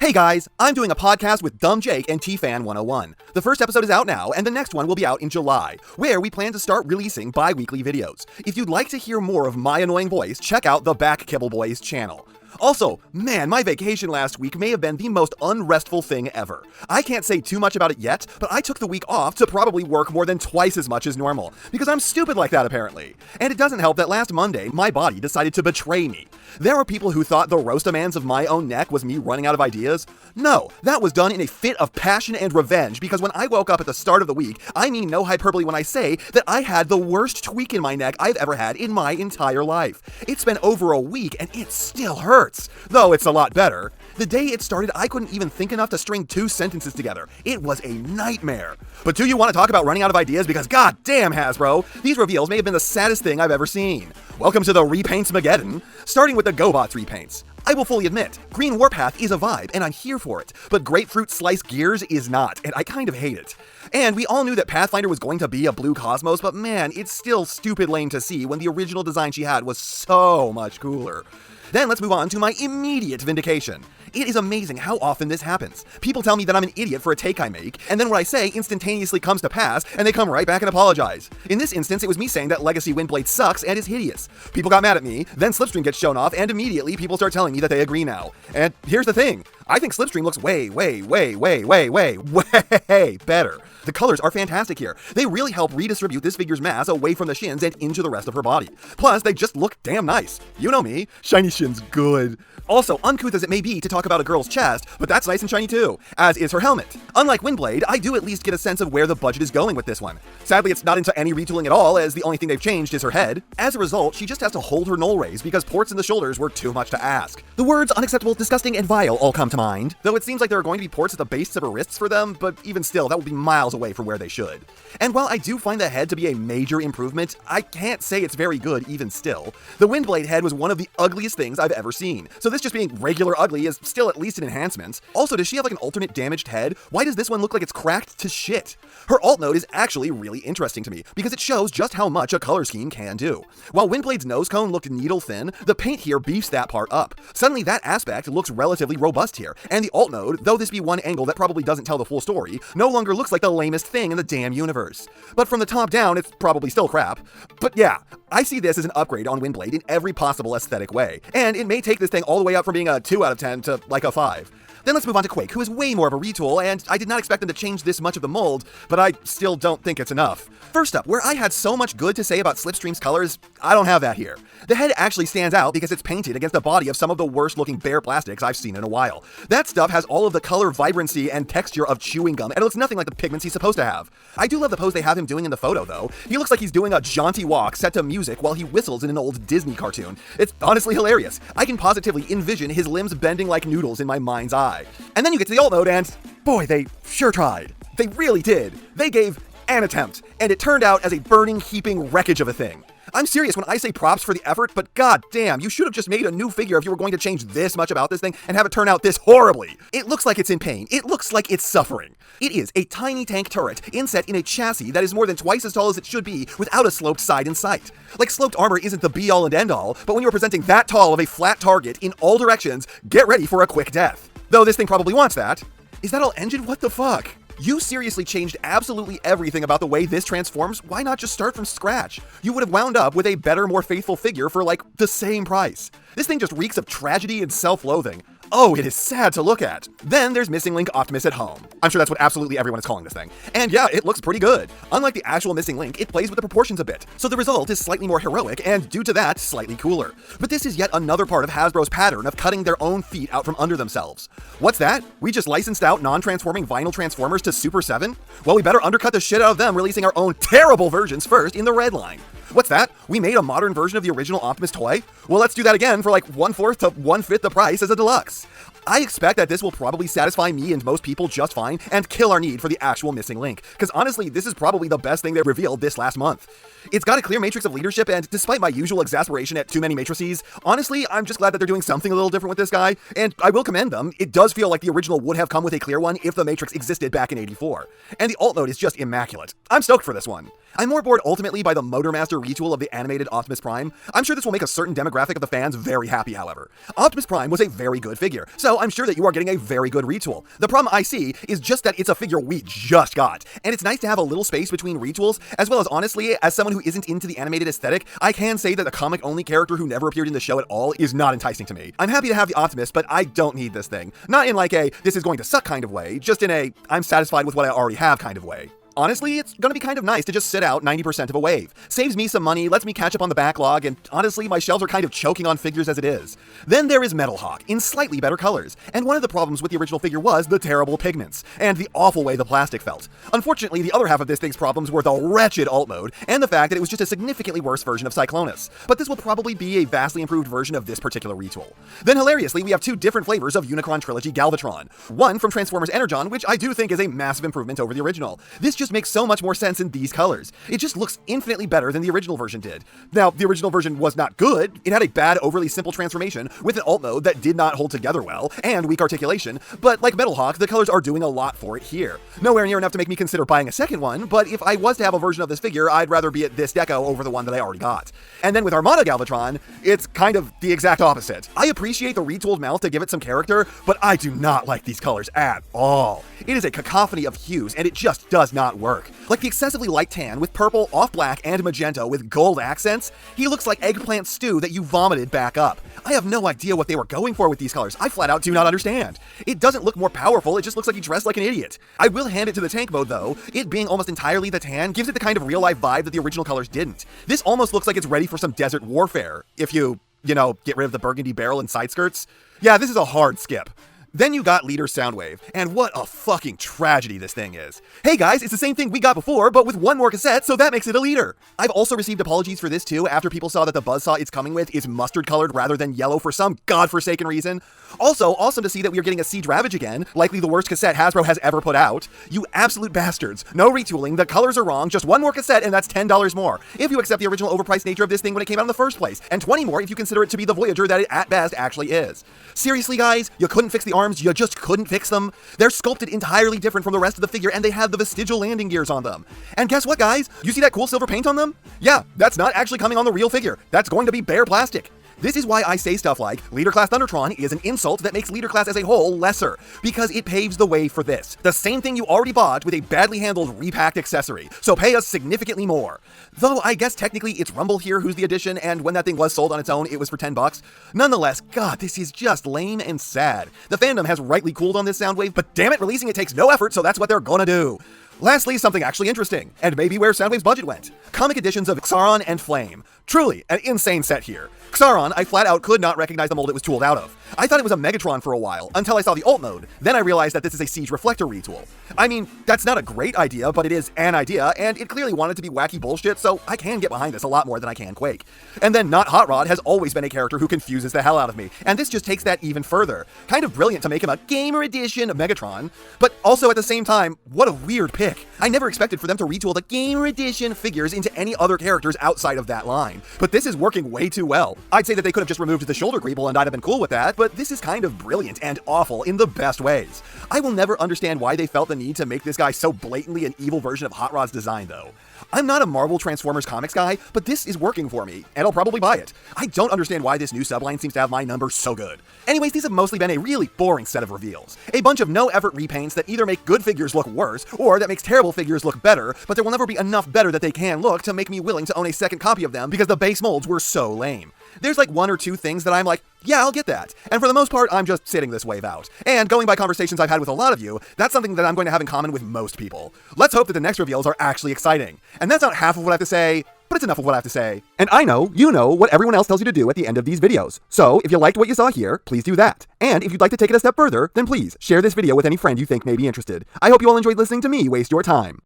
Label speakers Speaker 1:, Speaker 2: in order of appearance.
Speaker 1: Hey guys, I'm doing a podcast with Dumb Jake and T-Fan 101. The first episode is out now, and the next one will be out in July, where we plan to start releasing bi-weekly videos. If you'd like to hear more of my annoying voice, check out the Back Kibble Boys channel. Also, man, my vacation last week may have been the most unrestful thing ever. I can't say too much about it yet, but I took the week off to probably work more than twice as much as normal, because I'm stupid like that apparently. And it doesn't help that last Monday, my body decided to betray me. There are people who thought the roast-a-mans of my own neck was me running out of ideas. No, that was done in a fit of passion and revenge, because when I woke up at the start of the week, I mean no hyperbole when I say that I had the worst tweak in my neck I've ever had in my entire life. It's been over a week and it still hurts. Though it's a lot better. The day it started, I couldn't even think enough to string 2 sentences together. It was a nightmare. But do you want to talk about running out of ideas? Because goddamn, Hasbro, these reveals may have been the saddest thing I've ever seen. Welcome to the Repaints-mageddon, starting with the GoBots repaints. I will fully admit, Green Warpath is a vibe, and I'm here for it, but Grapefruit Slice Gears is not, and I kind of hate it. And we all knew that Pathfinder was going to be a blue cosmos, but man, it's still stupid lame to see when the original design she had was so much cooler. Then let's move on to my immediate vindication. It is amazing how often this happens. People tell me that I'm an idiot for a take I make, and then what I say instantaneously comes to pass, and they come right back and apologize. In this instance, it was me saying that Legacy Windblade sucks and is hideous. People got mad at me, then Slipstream gets shown off, and immediately people start telling me that they agree now. And here's the thing, I think Slipstream looks way better. The colors are fantastic here. They really help redistribute this figure's mass away from the shins and into the rest of her body. Plus, they just look damn nice. You know me, shiny shins good. Also, uncouth as it may be to talk about a girl's chest, but that's nice and shiny too, as is her helmet. Unlike Windblade, I do at least get a sense of where the budget is going with this one. Sadly, it's not into any retooling at all, as the only thing they've changed is her head. As a result, she just has to hold her null raise because ports in the shoulders were too much to ask. The words unacceptable, disgusting, and vile all come to mind, though it seems like there are going to be ports at the base of her wrists for them, but even still, that would be miles away from where they should. And while I do find the head to be a major improvement, I can't say it's very good even still. The Windblade head was one of the ugliest things I've ever seen, so this just being regular ugly is still at least an enhancement. Also, does she have like an alternate damaged head? Why does this one look like it's cracked to shit? Her alt node is actually really interesting to me, because it shows just how much a color scheme can do. While Windblade's nose cone looked needle thin, the paint here beefs that part up. Suddenly that aspect looks relatively robust here, and the alt node, though this be one angle that probably doesn't tell the full story, no longer looks like the lamest thing in the damn universe. But from the top down, it's probably still crap. But yeah, I see this as an upgrade on Windblade in every possible aesthetic way, and it may take this thing all the way up from being a 2 out of 10 to like a 5. Then let's move on to Quake, who is way more of a retool, and I did not expect them to change this much of the mold, but I still don't think it's enough. First up, where I had so much good to say about Slipstream's colors, I don't have that here. The head actually stands out because it's painted against the body of some of the worst looking bare plastics I've seen in a while. That stuff has all of the color vibrancy and texture of chewing gum, and it looks nothing like the pigments he's supposed to have. I do love the pose they have him doing in the photo though. He looks like he's doing a jaunty walk set to music while he whistles in an old Disney cartoon. It's honestly hilarious. I can positively envision his limbs bending like noodles in my mind's eye. And then you get to the alt node and, boy, they sure tried. They really did. They gave an attempt, and it turned out as a burning, heaping wreckage of a thing. I'm serious when I say props for the effort, but goddamn, you should have just made a new figure if you were going to change this much about this thing and have it turn out this horribly. It looks like it's in pain. It looks like it's suffering. It is a tiny tank turret inset in a chassis that is more than twice as tall as it should be without a sloped side in sight. Like, sloped armor isn't the be-all and end-all, but when you're presenting that tall of a flat target in all directions, get ready for a quick death. Though this thing probably wants that. Is that all engine? What the fuck? You seriously changed absolutely everything about the way this transforms. Why not just start from scratch? You would have wound up with a better, more faithful figure for like the same price. This thing just reeks of tragedy and self-loathing. Oh, it is sad to look at. Then there's Missing Link Optimus at home. I'm sure that's what absolutely everyone is calling this thing. And yeah, it looks pretty good. Unlike the actual Missing Link, it plays with the proportions a bit, so the result is slightly more heroic, and due to that, slightly cooler. But this is yet another part of Hasbro's pattern of cutting their own feet out from under themselves. What's that? We just licensed out non-transforming vinyl Transformers to Super 7? Well, we better undercut the shit out of them, releasing our own terrible versions first in the red line. What's that? We made a modern version of the original Optimus toy? Well, let's do that again for like 1/4 to 1/5 the price as a deluxe. I expect that this will probably satisfy me and most people just fine and kill our need for the actual Missing Link, because honestly, this is probably the best thing they revealed this last month. It's got a clear matrix of leadership, and despite my usual exasperation at too many matrices, honestly, I'm just glad that they're doing something a little different with this guy, and I will commend them. It does feel like the original would have come with a clear one if the matrix existed back in '84. And the alt node is just immaculate. I'm stoked for this one. I'm more bored ultimately by the Motormaster retool of the animated Optimus Prime. I'm sure this will make a certain demographic of the fans very happy, however. Optimus Prime was a very good figure, so So I'm sure that you are getting a very good retool. The problem I see is just that it's a figure we just got, and it's nice to have a little space between retools, as well as honestly, as someone who isn't into the animated aesthetic, I can say that the comic-only character who never appeared in the show at all is not enticing to me. I'm happy to have the Optimus, but I don't need this thing. Not in like a, this is going to suck kind of way, just in a, I'm satisfied with what I already have kind of way. Honestly, it's gonna be kind of nice to just sit out 90% of a wave. Saves me some money, lets me catch up on the backlog, and honestly, my shelves are kind of choking on figures as it is. Then there is Metal Hawk, in slightly better colors, and one of the problems with the original figure was the terrible pigments, and the awful way the plastic felt. Unfortunately, the other half of this thing's problems were the wretched alt mode, and the fact that it was just a significantly worse version of Cyclonus. But this will probably be a vastly improved version of this particular retool. Then hilariously, we have two different flavors of Unicron Trilogy Galvatron. One from Transformers Energon, which I do think is a massive improvement over the original. This just makes so much more sense in these colors. It just looks infinitely better than the original version did. Now, the original version was not good. It had a bad, overly simple transformation with an alt mode that did not hold together well, and weak articulation, but like Metal Hawk, the colors are doing a lot for it here. Nowhere near enough to make me consider buying a second one, but if I was to have a version of this figure, I'd rather be at this deco over the one that I already got. And then with Armada Galvatron, it's kind of the exact opposite. I appreciate the retooled mouth to give it some character, but I do not like these colors at all. It is a cacophony of hues, and it just does not work. Like the excessively light tan with purple, off black, and magenta with gold accents, he looks like eggplant stew that you vomited back up. I have no idea what they were going for with these colors. I flat out do not understand. It doesn't look more powerful, it just looks like he dressed like an idiot. I will hand it to the tank mode though. It being almost entirely the tan gives it the kind of real life vibe that the original colors didn't. This almost looks like it's ready for some desert warfare, if you know, get rid of the burgundy barrel and side skirts. Yeah, this is a hard skip. Then you got Leader Soundwave, and what a fucking tragedy this thing is. Hey guys, it's the same thing we got before, but with one more cassette, so that makes it a leader. I've also received apologies for this too, after people saw that the buzzsaw it's coming with is mustard colored rather than yellow for some godforsaken reason. Also, awesome to see that we are getting a Siege Ravage again, likely the worst cassette Hasbro has ever put out. You absolute bastards. No retooling, the colors are wrong, just one more cassette and that's $10 more, if you accept the original overpriced nature of this thing when it came out in the first place, and 20 more if you consider it to be the Voyager that it at best actually is. Seriously guys, you couldn't fix the arms, you just couldn't fix them. They're sculpted entirely different from the rest of the figure and they have the vestigial landing gears on them. And guess what guys? You see that cool silver paint on them? Yeah, that's not actually coming on the real figure. That's going to be bare plastic. This is why I say stuff like, Leader Class Thundertron is an insult that makes Leader Class as a whole lesser, because it paves the way for this. The same thing you already bought with a badly handled repacked accessory, so pay us significantly more. Though I guess technically it's Rumble here who's the addition, and when that thing was sold on its own, it was for $10. Nonetheless, God, this is just lame and sad. The fandom has rightly cooled on this Soundwave, but damn it, releasing it takes no effort, so that's what they're gonna do. Lastly, something actually interesting, and maybe where Soundwave's budget went. Comic editions of Xaron and Flame. Truly, an insane set here. Xaron, I flat out could not recognize the mold it was tooled out of. I thought it was a Megatron for a while, until I saw the alt mode. Then I realized that this is a Siege Reflector retool. I mean, that's not a great idea, but it is an idea, and it clearly wanted to be wacky bullshit, so I can get behind this a lot more than I can Quake. And then Not Hot Rod has always been a character who confuses the hell out of me, and this just takes that even further. Kind of brilliant to make him a gamer edition of Megatron, but also at the same time, what a weird pick. I never expected for them to retool the gamer edition figures into any other characters outside of that line, but this is working way too well. I'd say that they could have just removed the shoulder greeble and I'd have been cool with that, but this is kind of brilliant and awful in the best ways. I will never understand why they felt the need to make this guy so blatantly an evil version of Hot Rod's design though. I'm not a Marvel Transformers comics guy, but this is working for me, and I'll probably buy it. I don't understand why this new subline seems to have my number so good. Anyways, these have mostly been a really boring set of reveals. A bunch of no-effort repaints that either make good figures look worse, or that makes terrible figures look better, but there will never be enough better that they can look to make me willing to own a second copy of them because the base molds were so lame. There's like one or two things that I'm like, yeah, I'll get that. And for the most part, I'm just sitting this wave out. And going by conversations I've had with a lot of you, that's something that I'm going to have in common with most people. Let's hope that the next reveals are actually exciting. And that's not half of what I have to say, but it's enough of what I have to say. And I know, you know, what everyone else tells you to do at the end of these videos. So if you liked what you saw here, please do that. And if you'd like to take it a step further, then please share this video with any friend you think may be interested. I hope you all enjoyed listening to me waste your time.